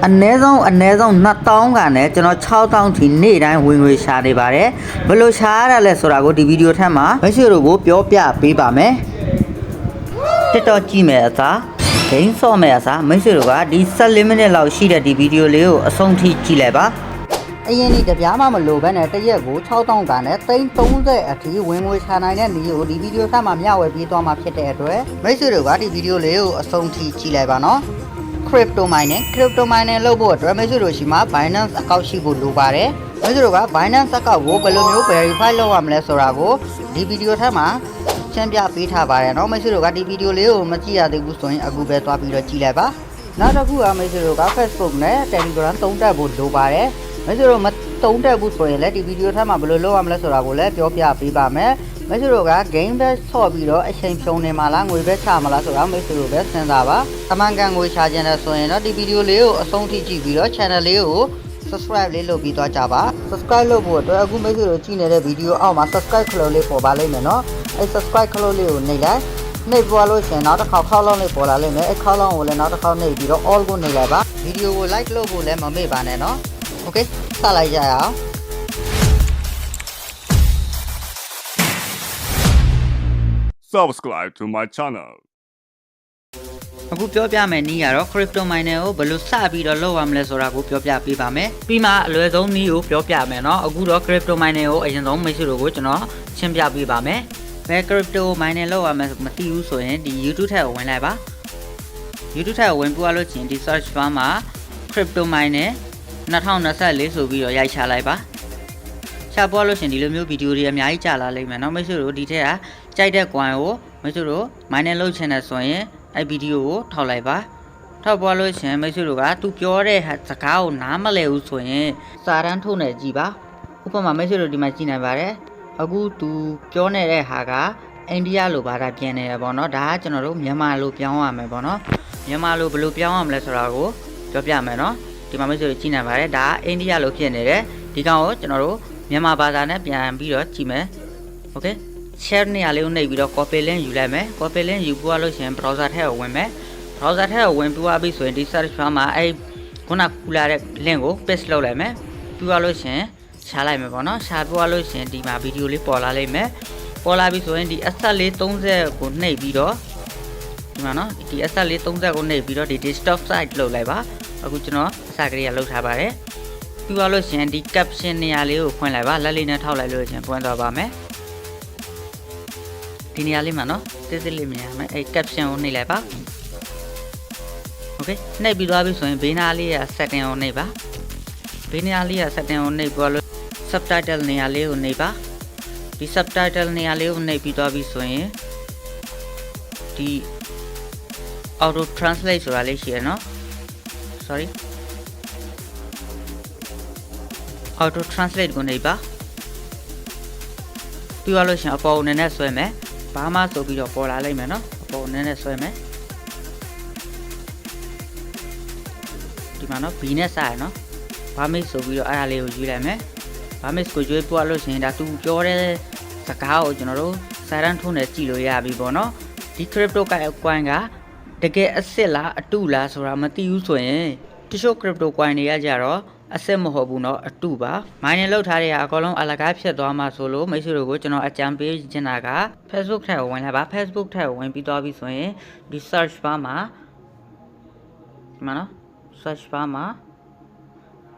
အနည်းဆုံး2000ကနဲ့ကျွန်တော်6000ထိနေ့တိုင်းဝင်ငွေရှာနေပါတယ်ဘယ်လိုရှာရတာလဲဆိုတာကိုဒီဗီဒီယိုထက်မှာမိတ်ဆွေတို့ကိုပြောပြပေးပါမယ်TikTokကြည့်မယ်အစားဂိမ်းဆော့မယ်အစားမိတ်ဆွေတို့ကဒီ14မိနစ်လောက်ရှိတဲ့ဒီဗီဒီယိုလေးကိုအဆုံးထိကြည့်လိုက်ပါအရင်ဒီတပြားမှမလိုဘဲနဲ့တရက်ကို6000ကနဲ့330အထိဝင်ငွေရှာနိုင်တဲ့နည်းကိုဒီဗီဒီယိုထက်မှာမျှဝေပေးသွားမှာဖြစ်တဲ့အတွက်မိတ်ဆွေတို့ကဒီဗီဒီယိုလေးကိုအဆုံးထိကြည့်လိုက်ပါနော်crypto mining လုပ်ဖို့အတွက်မိတ်ဆွေတို့ရှိမှာ Binance account ရှိဖို့လိုပါတယ်မိတ်ဆွေတို့က Binance account ကိုဘယ်လိုမျိုး verify လုပ်ရမလဲဆိုတာကိုဒီဗီဒီယိုထဲမှာရှင်းပြပေးထားပါတယ်เนาะမိတ်ဆွေတို့ကဒီဗီဒီယိုလေးကိုမကြည့်ရသေးဘူးဆိုရင်အခုပဲသွားပြီးတော့ကြည့်လိုက်ပါနောက်တစ်ခုကမိတ်ဆွေတို့က Facebook နဲ့ Telegram သုံးတက်ဖို့လိုပါတယ်မိတ်ဆွေတို့မသုံးတက်ဘူးဆိုရင်လည်းဒီဗီဒီယိုထဲမှာဘယ်လိုလုပ်ရမလဲဆိုတာကိုလည်းပြောပြပေးပါမယ်မိတ်ဆွေတို့က game ပဲဆော့ပြီးတော့အချိန်ဖြုံနေမှာလားငွေပဲချမှာလားဆိုတာမိတ်ဆွေတို့ပဲစဉ်းစားပါအမှန်ကန်ငွေချခြင်းနဲ့ဆိုရင်တော့ဒီဗီဒီယိုလေးကိုအဆုံးထိကြည့်ပြီးတော့ channel လေးကို subscribe လေးလုပ်ပြီးသွားကြပါ subscribe လုပ်ဖို့အတွက်အခုမိတ်ဆွေတို့ကြည့်နေတဲ့ဗီဒီယိုအောက်မှာ subscribe ခလို့လေးပေါ်ပါလိမ့်မယ်နော်အဲ subscribe ခလို့လေးကိုနှိပ်လိုက်နှိပ်ပွားလို့ရှင်နောက်တစ်ခေါက်ခေါက်လုံးလေးပေါ်လာလိမ့်မယ်အဲခေါက်လုံးကိုလည်းနောက်တစ်ခေါက်နှိပ်ပြီးတော့ all ကိုနှိပ်လိုက်ပါဗီဒီယိုကို like လုပ်ဖို့လည်းမမေ့ပါနဲ့နော် okay စလိုက်ကြရအောင်Subscribe to my channel အခုပြောပြမယ်နည်းကတော့ crypto miner ကိုဘယ်လိုစပြီးတော့လုပ်ရမလဲဆိုတာကိုပြောပြပေးပါမယ်ပြီးမှအလွယ်ဆုံးနည်းကိုပြောပြမယ်เนาะအခုတော့ crypto miner ကိုအရင်ဆုံးမိတ်ဆွေတို့ကိုကျွန်တော်ရှင်းပြပေးပါမယ်ဘယ် crypto miner လုပ်ရမလဲမသိဘူးဆိုရင်ဒီ YouTube ထက်ကိုဝင်လိုက်ပါ YouTube ထက်ကိုဝင်ပို့လို့ချင်းဒီ search bar မှာ crypto miner 2024ဆိုပြီးတော့ရိုက်ချလိုက်ပါရှာပွားလို့ရှင်ဒီလိုမျိုးဗီဒီယိုတွေအများကြီးကြာလာလိမ့်မယ်เนาะမိတ်ဆွေတို့ဒီထက်ကကြိုက်တဲ့ coin ကိုမိတ်ဆွေတို့ miner လုပ်ချင်တယ်ဆိုရင်အဲ့ဗီဒီယိုကိုထောက်လိုက်ပါထောက်ပွားလို့ရှင်မိတ်ဆွေတို့ကသူပြောတဲ့စကားကိုနားမလည်ဘူးဆိုရင်စာတန်းထုတ်နေကြည့်ပါဥပမာမိတ်ဆွေတို့ဒီမှာကြည့်နိုင်ပါတယ်အခုသူပြောနေတဲ့ဟာကအိန္ဒိယလိုဘာသာပြန်နေရပေါ့နော်ဒါကကျွန်တော်တို့မြန်မာလိုပြောင်းရမယ်ပေါ့နော်မြန်မာလိုဘယ်လိုပြောင်းရမလဲဆိုတာကိုပြောပြမယ်နော်ဒီမှာမိတ်ဆွေတို့ကြည့်နိုင်ပါတယ်ဒါကအိန္ဒိယလိုဖြစ်နေတယ်ဒီကောင်ကိုကျွန်တော်တို့မြန်မာဘာသာနဲ့ပြန်ပြီးတော့ကြည့်မယ်โอเค share နေရာလေးကိုနှိပ်ပြီးတော့ copy link ယူလိုက်မယ် copy link ယူပွားလို့ရှိရင် browser ထဲကိုဝင်မယ် browser ထဲကိုဝင်ပွားပြီးဆိုရင်ဒီ search bar မှာအဲ့ခုနကူလာတဲ့ link ကို paste လုပ်လိုက်မယ်ပြီးသွားလို့ရှိရင်ရှာလိုက်မယ်ပေါ့နော်ရှာပွားလို့ရှိရင်ဒီမှာဗီဒီယိုလေးပေါ်လာလိမ့်မယ်ပေါ်လာပြီဆိုရင်ဒီ S430 ကိုနှိပ်ပြီးတော့ဒီမှာနော်ဒီ S430 ကိုနှိပ်ပြီးတော့ဒီ desktop site လုပ်လိုက်ပါအခုကျွန်တော်အစကလေးကလုပ်ထားပါတယ်ပြီးသွားလို့ရှိရင်ဒီ caption နေရာလေးကိုဖွင့်လိုက်ပါလက်လေးနဲ့ထောက်လိုက်လို့ရှင်ဖွင့်သွားပါမယ်ဒီနေရာလေးမှာနော်စစ်စစ်လေးမြင်ရမယ်အဲ caption ကိုနှိပ်လိုက်ပါ okay နှိပ်ပြီးသွားပြီဆိုရင်ဘေးနားလေးက setting ကိုနှိပ်ပါဘေးနားလေးက setting ကိုနှိပ်ပြီးတော့ subtitle နေရာလေးကိုနှိပ်ပါဒီ subtitle နေရာလေးကိုနှိပ်ပြီးသွားပြီဆိုရင်ဒီ auto translate ဆိုတာလေးရှိရနော် sorry auto translate ကိုနှိပ်ပါပြီးသွားလို့ရှိရင်အပေါ်နည်းနည်းဆွဲမယ်ဘာမှဆိုပြီးတော့ပေါ်လာလိမ့်မယ်နော်အပေါ်နည်းနည်းဆွဲမယ်ဒီမှာနော် B နဲ့စရနော်ဘာမစ်ဆိုပြီးတော့အဲ့ဒါလေးကိုယူလိုက်မယ်ဘာမစ်ကိုရွေးပွားလို့ရှိရင်ဒါသူပြောတဲ့စကားကိုကျွန်တော်တို့စာတန်းထုံးနဲ့ကြည့်လို့ရပြီပေါ့နော်ဒီ crypto coin ကတကယ်အစ်စ်လားအတုလားဆိုတာမသိဘူးဆိုရင်တချို့ crypto coin တွေကကြတော့အစစ်မဟုတ်ဘူးเนาะအတုပါ mining လောက်ထားတဲ့အကောင်လုံးအလကားဖြစ်သွားမှာဆိုလို့မိတ်ဆွေတို့ကိုကျွန်တော်အကြံပေးချင်တာက Facebook ထက်ကိုဝင်လာပါ Facebook ထက်ကိုဝင်ပြီးသွားပြီဆိုရင်ဒီ search bar မှာဒီမှာเนาะ search bar မှာ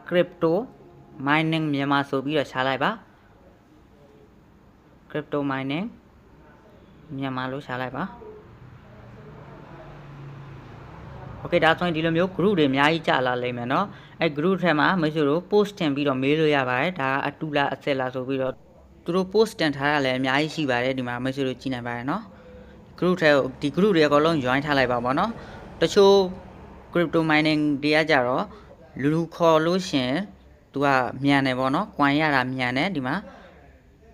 crypto mining မြန်မာဆိုပြီးတော့ရှာလိုက်ပါ crypto mining မြန်မာလို့ရှာလိုက်ပါโอเคဒါဆိုရင်ဒီလိုမျိုး group တွေအများကြီးကြာလာလိမ့်မယ်เนาะအဲ group ထဲမှာမိတ်ဆွေတို့ post တင်ပြီးတော့မေးလို့ရပါတယ်ဒါကအတူလားအဆက်လားဆိုပြီးတော့သူတို့ post တင်ထားတာလည်းအများကြီးရှိပါတယ်ဒီမှာမိတ်ဆွေတို့ကြည့်နိုင်ပါတယ်เนาะ group ထဲဒီ group တွေအကုန်လုံး join ထားလိုက်ပါပေါ့เนาะတချို့ crypto mining တွေကကြတော့လူခေါ်လို့ရှင်သူကမြန်တယ်ပေါ့เนาะ coin ရတာမြန်တယ်ဒီမှာ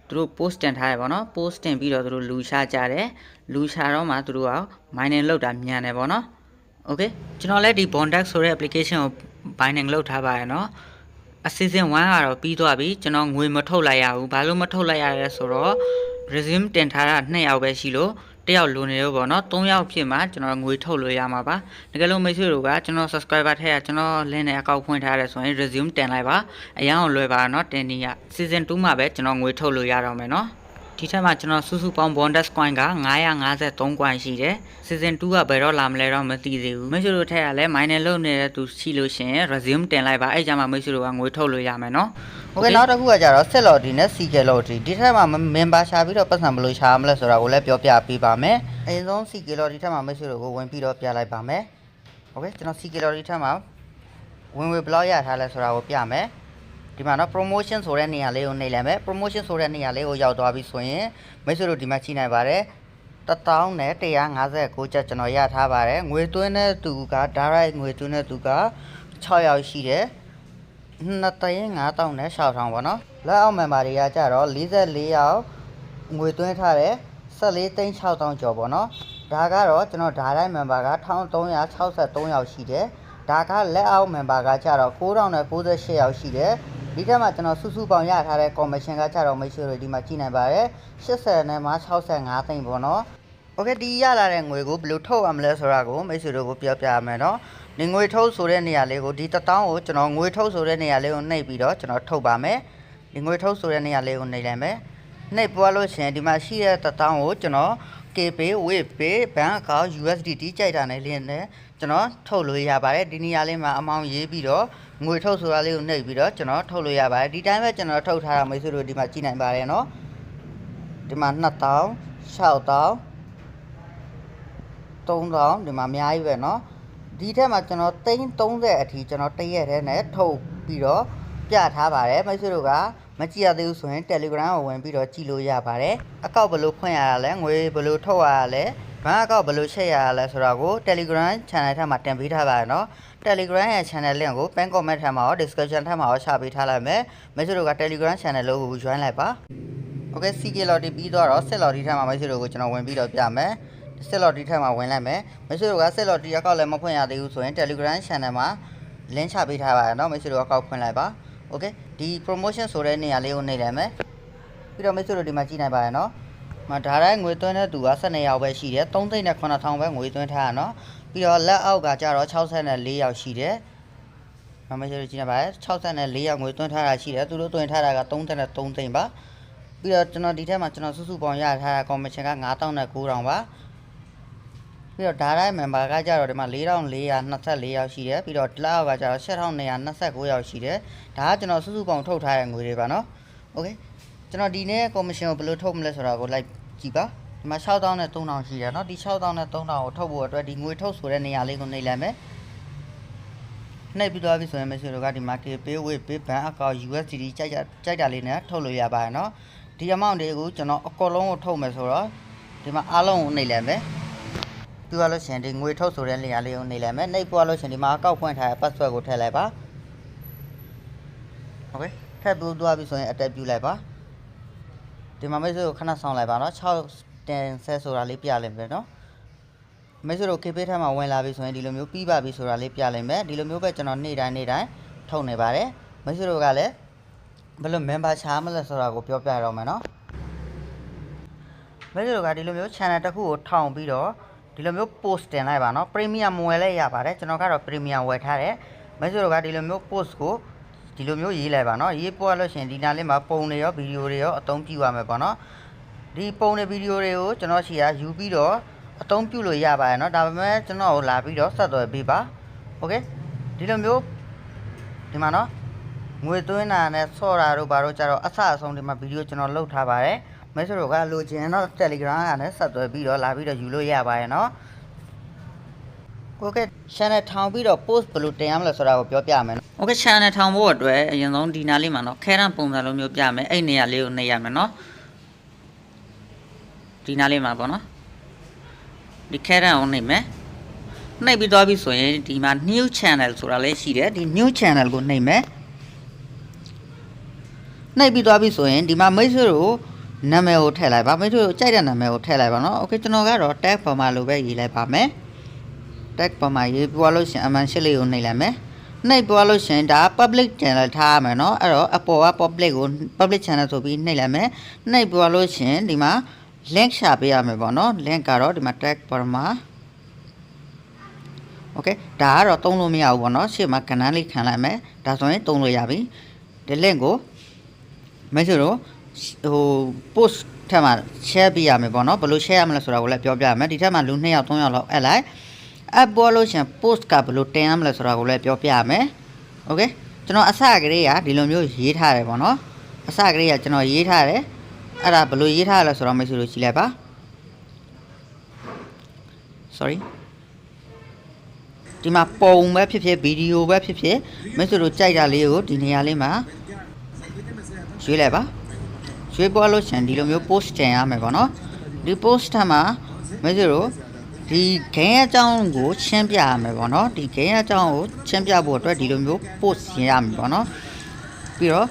သူတို့ post တင်ထားရပေါ့เนาะ post တင်ပြီးတော့သူတို့လူရှာကြတယ်လူရှာတော့မှသူတို့က mining လုပ်တာမြန်တယ်ပေါ့เนาะโอเคကျွန်တော်လည်းဒီ Bondex ဆိုတဲ့ application ကို binding လုပ်ထားပါရနော်အစီအစဉ်1ကတော့ပြီးသွားပြီကျွန်တော်ငွေမထုတ်လိုက်ရဘူးဘာလို့မထုတ်လိုက်ရလဲဆိုတော့ resume တင်ထားတာ2ယောက်ပဲရှိလို့ တယောက်လိုနေလို့ပေါ့နော်3ယောက်ဖြစ်မှကျွန်တော်ငွေထုတ်လို့ရမှာပါတကယ်လို့မိတ်ဆွေတို့ကကျွန်တော် subscriber ထက်ကကျွန်တော် link နဲ့အကောင့်ဖွင့်ထားရဲဆိုရင် resume တင်လိုက်ပါအရန်ကိုလွယ်ပါနော်တင်နေရ season 2မှာပဲကျွန်တော်ငွေထုတ်လို့ရတော့မယ်နော်ဒီထက်မှကျွန်တော်စုစုပေါင်း bonus coin က953 coin ရှိတယ် season 2ကဘယ်တော့လာမလဲတော့မသိသေးဘူးမိတ်ဆွေတို့ထက်ကလည်း miner လုပ်နေတဲ့သူရှိလို့ရှိရင် resume တင်လိုက်ပါအဲ့ကြမှာမိတ်ဆွေတို့ကငွေထုတ်လို့ရမယ်နော်โอเคနောက်တစ်ခုကကြတော့ဆက်လော်ဒီနဲ့ CK လော်ဒီဒီထက်မှ member ရှာပြီးတော့ပတ်စံဘယ်လိုရှာမလဲဆိုတာကိုလည်းပြောပြပေးပါမယ်အရင်ဆုံး CK လော်ဒီထက်မှမိတ်ဆွေတို့ကိုဝင်ပြီးတော့ပြလိုက်ပါမယ်โอเคကျွန်တော် CK လော်ဒီထက်မှဝင်ဘလောက်ရထားလဲဆိုတာကိုပြမယ်ဒီမှာနော် promotion ဆိုတဲ့နေရာလေးကိုနှိပ်လိုက်မယ် promotion ဆိုတဲ့နေရာလေးကိုရောက်သွားပြီဆိုရင်မိတ်ဆွေတို့ဒီမှာကြည့်နိုင်ပါတယ်1159ကျပ်ကျွန်တော်ရထားပါတယ်ငွေသွင်းတဲ့သူက direct ငွေသွင်းတဲ့သူက6ယောက်ရှိတယ်2,500နဲ့6,000ပေါ့နော်လက်အောက် member တွေကကြတော့44ယောက်ငွေသွင်းထားတယ်14,600ကျော်ပေါ့နော်ဒါကတော့ကျွန်တော် direct member က1,363ယောက်ရှိတယ်ဒါကလက်အောက် member ကကြတော့9,098ယောက်ရှိတယ်ဒီထက်မှကျွန်တော်စုစုပေါင်းရထားတဲ့ commission ကကြတော့မိတ်ဆွေတို့ဒီမှာကြည့်နိုင်ပါတယ်80နဲ့မှ65သိန်းပေါ့နော်โอเคဒီရလာတဲ့ငွေကိုဘယ်လိုထုတ်ရမလဲဆိုတာကိုမိတ်ဆွေတို့ကိုပြောပြရမယ်နော်ဒီငွေထုတ်ဆိုတဲ့နေရာလေးကိုဒီ1000ကိုကျွန်တော်ငွေထုတ်ဆိုတဲ့နေရာလေးကိုနှိပ်ပြီးတော့ကျွန်တော်ထုတ်ပါမယ်ဒီငွေထုတ်ဆိုတဲ့နေရာလေးကိုနှိပ်လိုက်မယ်နှိပ်ပွားလို့ရှိရင်ဒီမှာရှိတဲ့1000ကိုကျွန်တော် KPay WavePay Bank Account USDT ကြိုက်တာနဲ့လင်းနဲ့ကျွန်တော်ထုတ်လို့ရပါတယ်ဒီနေရာလေးမှာအမောင်းရေးပြီးတော့ငွေထုတ်ဆိုတာလေးကိုနှိပ်ပြီးတော့ကျွန်တော်ထုတ်လို့ရပါတယ်ဒီတိုင်းပဲကျွန်တော်ထုတ်ထားတာမိတ်ဆွေတို့ဒီမှာကြည့်နိုင်ပါတယ်နော်ဒီမှာ2000 6000 3000ဒီမှာအများကြီးပဲเนาะဒီထက်မှာကျွန်တော်30အထိကျွန်တော်တရက်ထဲနဲ့ထုတ်ပြီးတော့ပြထားပါတယ်မိတ်ဆွေတို့ကမကြည့်ရသေးဘူးဆိုရင် Telegram ကိုဝင်ပြီးတော့ကြည့်လို့ရပါတယ်အကောက်ဘယ်လိုဖွင့်ရတာလဲငွေဘယ်လိုထုတ်ရတာလဲဘဏ်အကောက်ဘယ်လိုချက်ရတာလဲဆိုတာကို Telegram channel ထဲမှာတင်ပေးထားပါတယ်เนาะ Telegram ရဲ့ channel link ကို pin comment ထဲမှာရော description ထဲမှာရောချပေးထားလိုက်မယ်မိတ်ဆွေတို့က Telegram channel လို့ကို join လိုက်ပါ Okay CK Lottery ပြီးတော့ဆက် Lottery ထဲမှာမိတ်ဆွေတို့ကိုကျွန်တော်ဝင်ပြီးတော့ပြမယ်ဆက် Lottery ထဲမှာဝင်လိုက်မယ်မိတ်ဆွေတို့ကဆက် Lottery အကောက်လည်းမဖွင့်ရသေးဘူးဆိုရင် Telegram channel မှာ link ချပေးထားပါတယ်เนาะမိတ်ဆွေတို့အကောက်ဖွင့်လိုက်ပါ Okay ဒီ promotion ဆိုတဲ့နေရာလေးကိုနှိပ်လိုက်မယ်ပြီးတော့မိတ်ဆွေတို့ဒီမှာကြည့်နိုင်ပါတယ်เนาะမဒါတိုင်းငွေသွင်းတဲ့သူက12ယောက်ပဲရှိတယ်3,900ပဲငွေသွင်းထားတာเนาะပြီးတော့လက်အောက်ကကျတော့64ယောက်ရှိတယ်မိတ်ဆွေတို့ကြည့်နိုင်ပါတယ်64ယောက်ငွေသွင်းထားတာရှိတယ်သူတို့သွင်းထားတာက33သိန်းပါပြီးတော့ကျွန်တော်ဒီထက်မှာကျွန်တော်စုစုပေါင်းရထားတာ commission က9,900ပါပြီးတော့ဒါတိုင်း member ကကြတော့ဒီမှာ4,424ယောက်ရှိတယ်ပြီးတော့လက်အောက်ကကျတော့8,229ယောက်ရှိတယ်ဒါကကျွန်တော်စုစုပေါင်းထုတ်ထားတဲ့ငွေတွေပါเนาะ Okay ကျွန်တော်ဒီနေ့ commission ကိုဘယ်လိုထုတ်မလဲဆိုတာကိုလိုက်ကြည့်ပါဒီမှာ6,000နဲ့3,000ရှိတယ်เนาะဒီ6,000နဲ့3,000ကိုထုတ်ဖို့အတွက်ဒီငွေထုတ်ဆိုတဲ့နေရာလေးကိုနှိပ်လိုက်မယ်နှိပ်ပြီးသွားပြီဆိုရင်မရှိတို့ကဒီမှာ KPay WavePay Bank Account USDT ကြိုက်တာလေးနဲ့ထုတ်လို့ရပါတယ်เนาะဒီ amount တွေကိုကျွန်တော်အကောလုံးကိုထုတ်မယ်ဆိုတော့ဒီမှာအားလုံးကိုနှိပ်လိုက်မယ်ပြီးသွားလို့ရှိရင်ဒီငွေထုတ်ဆိုတဲ့နေရာလေးကိုနှိပ်လိုက်မယ်နှိပ်ပွားလို့ရှိရင်ဒီမှာအကောက်ဖွင့်ထားတဲ့ password ကိုထည့်လိုက်ပါ Okay ထည့်ပြီးသွားပြီဆိုရင်အတက်ပြုလိုက်ပါဒီမှာမိတ်ဆွေကိုခဏဆောင်လိုက်ပါเนาะ6တင်ဆက်ဆိုတာလေးပြလိုက်မယ်เนาะမိတ်ဆွေတို့ KPay ထဲမှာဝင်လာပြီဆိုရင်ဒီလိုမျိုးပြီးပါပြီဆိုတာလေးပြလိုက်မယ်ဒီလိုမျိုးပဲကျွန်တော်နေ့တိုင်းထုတ်နေပါတယ်မိတ်ဆွေတို့ကလည်းဘယ်လို member ချားမလဲဆိုတာကိုပြောပြရအောင်မယ်เนาะမိတ်ဆွေတို့ကဒီလိုမျိုး channel တစ်ခုကိုထောင်ပြီးတော့ဒီလိုမျိုး post တင်လိုက်ပါเนาะ premium ဝယ်လိုက်ရပါတယ်ကျွန်တော်ကတော့ premium ဝယ်ထားတယ်မိတ်ဆွေတို့ကဒီလိုမျိုး post ကိုဒီလိုမျိုးရေးလိုက်ပါเนาะရေးပွားလို့ရှိရင်ဒီနားလေးမှာပုံတွေရောဗီဒီယိုတွေရောအသုံးပြုရမယ်ပေါ့เนาะဒီပုံတွေဗီဒီယိုတွေကိုကျွန်တော်ရှီကယူပြီးတော့အသုံးပြုလို့ရပါတယ်เนาะဒါပေမဲ့ကျွန်တော်ကိုလာပြီးတော့ဆက်သွယ်ပေးပါโอเคဒီလိုမျိုးဒီမှာเนาะငွေသွင်းတာနဲ့ဆော့တာတို့ဘာတို့ကြတော့အဆအဆုံးဒီမှာဗီဒီယိုကျွန်တော်လုပ်ထားပါတယ်မိတ်ဆွေတို့ကလိုချင်တော့ Telegram ကနေဆက်သွယ်ပြီးတော့လာပြီးတော့ယူလို့ရပါတယ်เนาะOkay channel ထောင်ပြီးတော့ post ဘယ်လိုတင်ရမလဲဆိုတာကိုပြောပြမယ်။ Okay channel ထောင်ဖို့အတွက်အရင်ဆုံးဒီနားလေးမှာเนาะခဲရန်ပုံစံလိုမျိုးပြမယ်အဲ့နေရာလေးကိုနှိပ်ရမယ်เนาะဒီနားလေးမှာပေါ့เนาะဒီခဲရန်ကိုနှိပ်မယ်နှိပ်ပြီးသွားပြီဆိုရင်ဒီမှာ new channel ဆိုတာလေးရှိတယ်ဒီ new channel ကိုနှိပ်မယ်နှိပ်ပြီးသွားပြီဆိုရင်ဒီမှာမိတ်ဆွေတို့နာမည်ကိုထည့်လိုက်ပါမိတ်ဆွေတို့ကြိုက်တဲ့နာမည်ကိုထည့်လိုက်ပါเนาะ Okay ကျွန်တော်ကတော့ tag ပေါ်မှာလိုပဲရေးလိုက်ပါမယ် tag ပေါ်မှာရေးပွားလို့ရှင်အမှန်ရှစ်လေးကိုနှိပ်လိုက်မယ်နှိပ်ပွားလို့ရှင်ဒါ public channel ထားရမယ်เนาะအဲ့တော့အပေါ်က public ကို public channel ဆိုပြီးနှိပ်လိုက်မယ်နှိပ်ပွားလို့ရှင်ဒီမှာ link ရှာပေးရမယ်ပေါ့နော် link ကတော့ဒီမှာ tag ပေါ်မှာ okay ဒါကတော့သုံးလို့မရဘူးပေါ့နော်ရှေ့မှာကဏ္ဍလေးခံလိုက်မယ်ဒါဆိုရင်သုံးလို့ရပြီဒီ link ကိုမိတ်ဆွေတို့ဟို post ထက်မှာ share ပေးရမယ်ပေါ့နော်ဘယ်လို share ရမလဲဆိုတာကိုလည်းပြောပြရမယ်ဒီထက်မှာလူ2ယောက်3ယောက်လောက်အပ်လိုက်အပ်ပေါ်လို့ရှင် post ကဘယ်လိုတင်ရမလဲဆိုတာကိုလည်းပြောပြရမယ် okay ကျွန်တော်အစကတည်းကဒီလိုမျိုးရေးထားတယ်ပေါ့နော်အစကတည်းကကျွန်တော်ရေးထားတယ်အဲ့ဒါဘယ်လိုရေးထားလဲဆိုတော့မိတ်ဆွေတို့ကြည့်လိုက်ပါ sorry ဒီမှာပုံပဲဖြစ်ဖြစ်ဗီဒီယိုပဲဖြစ်ဖြစ်မိတ်ဆွေတို့ကြိုက်တာလေးကိုဒီနေရာလေးမှာရွေးလိုက်ပါရွေးပေါ်လို့ရှင်ဒီလိုမျိုး post တင်ရမယ်ပေါ့နော်ဒီ post ထက်မှာမိတ်ဆွေတို့ဒီ game အကြောင်းကိုရှင်းပြရမယ်ပေါ့နော်ဒီ game အကြောင်းကိုရှင်းပြဖို့အတွက်ဒီလိုမျိုး post ရရမယ်ပေါ့နော်ပြီးတော့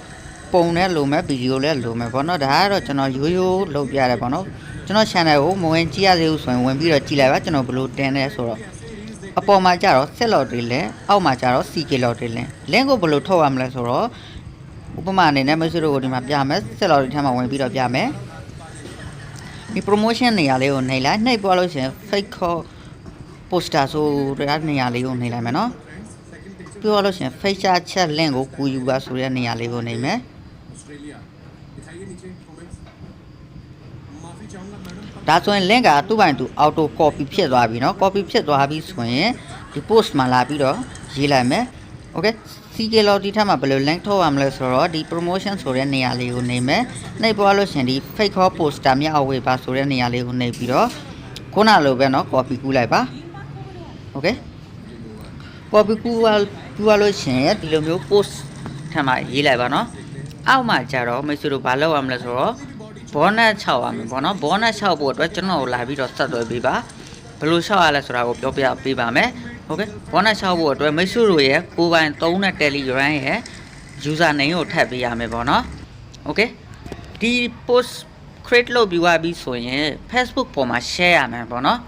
ပုံနဲ့လိုမယ်ဗီဒီယိုလည်းလိုမယ်ပေါ့နော်ဒါကတော့ကျွန်တော်ရိုးရိုးလုပ်ပြရတယ်ပေါ့နော်ကျွန်တော် channel ကိုမဝင်ကြည့်ရသေးဘူးဆိုရင်ဝင်ပြီးတော့ကြည့်လိုက်ပါကျွန်တော်ဘယ်လိုတင်လဲဆိုတော့အပေါ်မှာကျတော့ set lot တွေလဲအောက်မှာကျတော့ CK lot တွေလဲ link ကိုဘယ်လိုထုတ်ရမလဲဆိုတော့ဥပမာအနေနဲ့မိတ်ဆွေတို့ကိုဒီမှာပြမယ် set lot တွေထဲမှာဝင်ပြီးတော့ပြမယ်ဒီ promotion နေရာလေးကိုနှိပ်လိုက်နှိပ်ပေါ်လို့ရှိရင် fake call poster ဆိုတဲ့နေရာလေးကိုနှိပ်လိုက်မယ်နော်ပြောလို့ရှိရင် feature chat link ကိုကူယူပါဆိုတဲ့နေရာလေးကိုနှိပ်မယ်ဒါဆိုရင် link ကသူ့ပိုင်သူ auto copy ဖြစ်သွားပြီเนาะ copy ဖြစ်သွားပြီဆိုရင်ဒီ post မှာလာပြီးတော့ရေးလိုက်မယ် okay CK Lottery ထက်မှာဘယ်လို link ထုတ်ရမလဲဆိုတော့ဒီ promotion ဆိုတဲ့နေရာလေးကိုနှိပ်မယ်နှိပ်သွားလို့ရှင်ဒီ fake call poster မြောက်အဝေးပါဆိုတဲ့နေရာလေးကိုနှိပ်ပြီးတော့ခုနလိုပဲเนาะ copy ကူးလိုက်ပါ okay copy ကူးလို့ရှင်ဒီလိုမျိုး post ထက်မှာရေးလိုက်ပါเนาะအောက်မှာကျတော့မိတ်ဆွေတို့ဘာလုပ်ရမလဲဆိုတော့bonus 6ရမယ်ပေါ့နော် bonus 6ဖို့အတွက်ကျွန်တော်ကိုလာပြီးတော့ဆက်သွယ်ပေးပါဘယ်လို6ရလဲဆိုတာကိုပြောပြပေးပါမယ်ဟုတ်ကဲ့ bonus 6ဖို့အတွက်မိတ်ဆွေတို့ရဲ့ကိုယ်ပိုင်သုံးတဲ့ Telegram ရဲ့ user name ကိုထပ်ပေးရမယ်ပေါ့နော်โอเคဒီ post create လုပ်ပြီးသွားပြီဆိုရင် Facebook ပေါ်မှာ share ရမယ်ပေါ့နော်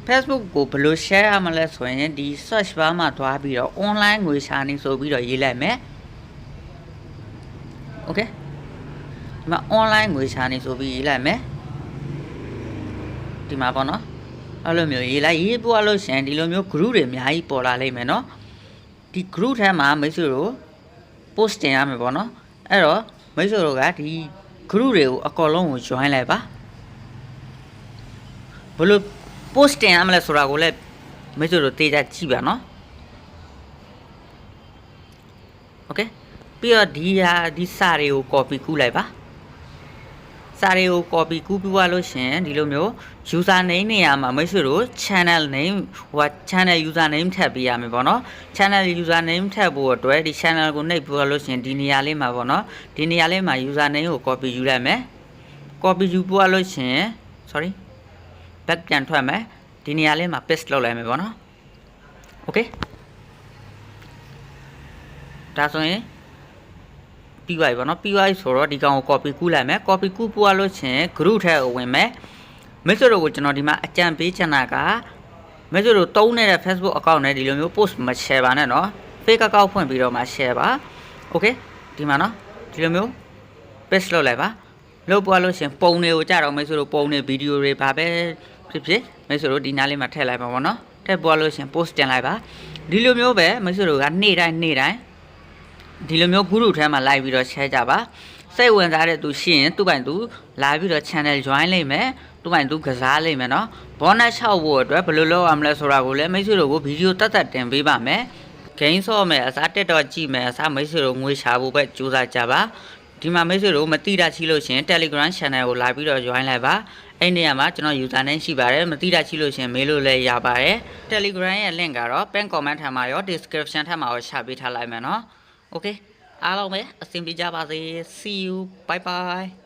Facebook ကိုဘယ်လို share ရမလဲဆိုရင်ဒီ search bar မှာသွားပြီးတော့ online ငွေရှာနေဆိုပြီးတော့ရေးလိုက်မယ်โอเคဒီမှာ online ငွေရှာနေဆိုပြီးရေးလိုက်မယ်ဒီမှာပေါ့နော်အဲ့လိုမျိုးရေးလိုက်ရေးပွားလို့ရှင်ဒီလိုမျိုး group တွေအများကြီးပေါ်လာလိမ့်မယ်နော်ဒီ group ထဲမှာမိတ်ဆွေတို့ post တင်ရမယ်ပေါ့နော်အဲ့တော့မိတ်ဆွေတို့ကဒီ group တွေကိုအကောလုံးကို join လိုက်ပါဘယ်လို post တင်ရမလဲဆိုတာကိုလည်းမိတ်ဆွေတို့သိကြကြည့်ပါနော် okay ပြီးတော့ဒီစာတွေကို copy ကူးလိုက်ပါစာတွေကို copy ကူးပြီးသွားလို့ရှင်ဒီလိုမျိုး user name နေရာမှာမိတ်ဆွေတို့ channel name channel user name ထပ်ပေးရမယ်ပေါ့နော် channel user name ထပ်ဖို့အတွက်ဒီ channel ကိုနှိပ်ပြီးသွားလို့ရှင်ဒီနေရာလေးမှာပေါ့နော်ဒီနေရာလေးမှာ user name ကို copy ယူလိုက်မယ် copy ယူပြီးသွားလို့ရှင် sorry back ပြန်ထွက်မယ်ဒီနေရာလေးမှာ paste လုပ်လိုက်မယ်ပေါ့နော် okay ဒါဆိုရင်ပြီးသွားပြီပေါ့နော်ပြီးသွားပြီဆိုတော့ဒီကောင်ကို copy ကူးလိုက်မယ် copy ကူးပွားလို့ရှင် group ထဲကိုဝင်မယ်မိတ်ဆွေတို့ကိုကျွန်တော်ဒီမှာအကြံပေးချင်တာကမိတ်ဆွေတို့တုံးနေတဲ့ Facebook account နဲ့ဒီလိုမျိုး post မ share ပါနဲ့เนาะ fake account ဖွင့်ပြီးတော့မှ share ပါ okay ဒီမှာเนาะဒီလိုမျိုး paste လုပ်လိုက်ပါလုပ်ပွားလို့ရှင်ပုံတွေကိုကြတော့မိတ်ဆွေတို့ပုံတွေဗီဒီယိုတွေဘာပဲဖြစ်ဖြစ်မိတ်ဆွေတို့ဒီနားလေးမှာထည့်လိုက်ပါပေါ့เนาะထည့်ပွားလို့ရှင် post တင်လိုက်ပါဒီလိုမျိုးပဲမိတ်ဆွေတို့ကနေ့တိုင်းဒီလိုမျိုး group ထဲမှာလိုက်ပြီးတော့ share ကြပါစိတ်ဝင်စားတဲ့သူရှိရင်သူ့ပိုင်သူလာပြီးတော့ channel join လိုက်မယ်သူ့ပိုင်သူကစားလိုက်မယ်เนาะ bonus 6ဖို့အတွက်ဘယ်လိုလုပ်ရမလဲဆိုတာကိုလည်းမိတ်ဆွေတို့ကိုဗီဒီယိုတက်တင်ပေးပါမယ် gain ဆော့မယ်အစားတက်တော့ကြည့်မယ်အစားမိတ်ဆွေတို့ငွေရှာဖို့ပဲကြိုးစားကြပါဒီမှာမိတ်ဆွေတို့မတိတာရှိလို့ရှင် Telegram channel ကိုလာပြီးတော့ join လိုက်ပါအဲ့နေရာမှာကျွန်တော် user name ရှိပါတယ်မတိတာရှိလို့ရှင်မေးလို့လည်းရပါတယ် Telegram ရဲ့ link ကတော့ pin comment ထဲမှာရော description ထဲမှာရောရှာပေးထားလိုက်မယ်เนาะ okay အားလုံးပဲအဆင်ပြေကြပါစေ see you bye bye